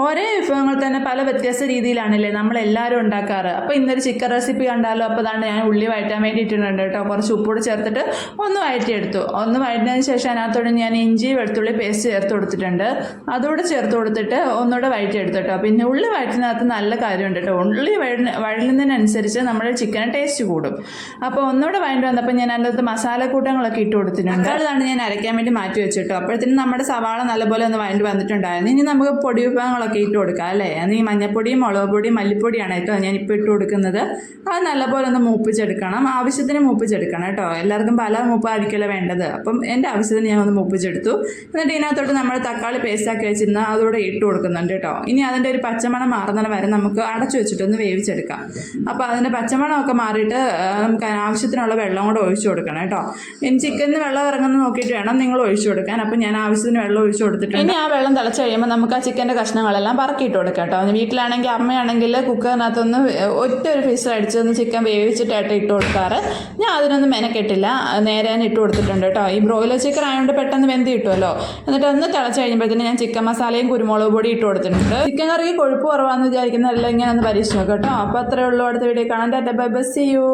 ഒരേ വിഭവങ്ങൾ തന്നെ പല വ്യത്യസ്ത രീതിയിലാണല്ലേ നമ്മളെല്ലാവരും ഉണ്ടാക്കാറ്. അപ്പോൾ ഇന്നൊരു ചിക്കൻ റെസിപ്പി കണ്ടാലോ. അപ്പോൾ അതാണ് ഞാൻ ഉള്ളി വഴറ്റാൻ വേണ്ടിയിട്ടുണ്ട് കേട്ടോ. കുറച്ച് ഉപ്പൂടെ ചേർത്തിട്ട് ഒന്ന് വഴറ്റിയെടുത്തു. ഒന്ന് വഴറ്റിയതിന് ശേഷം അതിനകത്തോട് ഞാൻ ഇഞ്ചി വെളുത്തുള്ളി പേസ്റ്റ് ചേർത്ത് കൊടുത്തിട്ടുണ്ട്. അതുകൂടെ ചേർത്ത് കൊടുത്തിട്ട് ഒന്നുകൂടെ വഴറ്റിയെടുത്തു കേട്ടോ. പിന്നെ ഉള്ളി വഴറ്റുന്നതിനകത്ത് നല്ല കാര്യമുണ്ട് കേട്ടോ. ഉള്ളി വഴലുന്നതിനനുസരിച്ച് നമ്മുടെ ചിക്കന് ടേസ്റ്റ് കൂടും. അപ്പോൾ ഒന്നുകൂടെ വഴറ്റി വന്നപ്പോൾ ഞാൻ അതിനകത്ത് മസാലക്കൂട്ടങ്ങളൊക്കെ ഇട്ട് കൊടുത്തിട്ടുണ്ട്. അതാണ് ഞാൻ അരയ്ക്കാൻ വേണ്ടി മാറ്റി വെച്ചിട്ടോ. അപ്പോഴത്തേനും നമ്മുടെ സവാള നല്ലപോലെ ഒന്ന് വഴറ്റി വന്നിട്ടുണ്ടായിരുന്നു. ഇനി നമുക്ക് പൊടി വിഭവങ്ങളൊക്കെ ഇട്ട് കൊടുക്കാം അല്ലേ. അത് ഈ മഞ്ഞപ്പൊടിയും മുളക് പൊടിയും മല്ലിപ്പൊടിയാണ് കേട്ടോ ഞാൻ ഇപ്പോൾ ഇട്ട് കൊടുക്കുന്നത്. അത് നല്ലപോലെ ഒന്ന് മൂപ്പിച്ചെടുക്കണം. ആവശ്യത്തിന് മൂപ്പിച്ചെടുക്കണം കേട്ടോ. എല്ലാവർക്കും പല മൂപ്പായിരിക്കുമല്ലോ വേണ്ടത്. അപ്പം എൻ്റെ ആവശ്യത്തിന് ഞാൻ ഒന്ന് മൂപ്പിച്ചെടുത്തു. എന്നിട്ട് ഇതിനകത്തോട്ട് നമ്മൾ തക്കാളി പേസ്റ്റാക്കി വെച്ചിരുന്ന അതുകൂടെ ഇട്ട് കൊടുക്കുന്നുണ്ട് കേട്ടോ. ഇനി അതിൻ്റെ ഒരു പച്ചമണം മാറുന്നത് വരെ നമുക്ക് അടച്ചു വെച്ചിട്ടൊന്ന് വേവിച്ചെടുക്കാം. അപ്പോൾ അതിൻ്റെ പച്ചമണമൊക്കെ മാറിയിട്ട് നമുക്ക് ആവശ്യത്തിനുള്ള വെള്ളം കൂടെ ഒഴിച്ചു കൊടുക്കണം കേട്ടോ. ഇനി ചിക്കനിൽ വെള്ളം ഇറങ്ങുന്നത് നോക്കിയിട്ട് വേണം നിങ്ങൾ ഒഴിച്ചു കൊടുക്കാൻ. അപ്പം ഞാൻ ആവശ്യത്തിന് വെള്ളം ഒഴിച്ചു കൊടുത്തിട്ടുണ്ട്. ഇനി ആ വെള്ളം തിളച്ച് കഴിയുമ്പോൾ നമുക്ക് ആ ചിക്കൻ്റെ കഷ്ണങ്ങളെല്ലാം പറക്കിയിട്ട് കൊടുക്കാം കേട്ടോ. വീട്ടിലാണെങ്കിൽ അമ്മയാണെങ്കിൽ കുക്കറിനകത്തൊന്ന് ഒറ്റ ഒരു പീസ് അടിച്ചൊന്ന് ചിക്കൻ വേവിച്ചിട്ടായിട്ട് ഇട്ട് കൊടുക്കാറ്. ഞാൻ അതിനൊന്നും മെനക്കെട്ടില്ല, നേരെ ഞാൻ ഇട്ട് കൊടുത്തിട്ടുണ്ട് കേട്ടോ. ഈ ബ്രോയിലർ ചിക്കൻ ആയതുകൊണ്ട് പെട്ടെന്ന് വെന്ത് കിട്ടുമല്ലോ. എന്നിട്ട് ഒന്ന് തിളച്ച് കഴിയുമ്പോഴത്തേന് ഞാൻ ചിക്കൻ മസാലയും കുരുമുളക് പൊടി ഇട്ട് കൊടുത്തിട്ടുണ്ട്. ചിക്കൻ കറിക്ക് കൊഴുപ്പ് കുറവാന്ന് വിചാരിക്കുന്നതെല്ലാം ഇങ്ങനെ ഒന്ന് പരീക്ഷിച്ച് നോക്കാം കേട്ടോ. അപ്പോൾ അത്രയേ ഉള്ളൂ. അടുത്ത വീഡിയോ കാണാൻ. Tata bye bye, see U.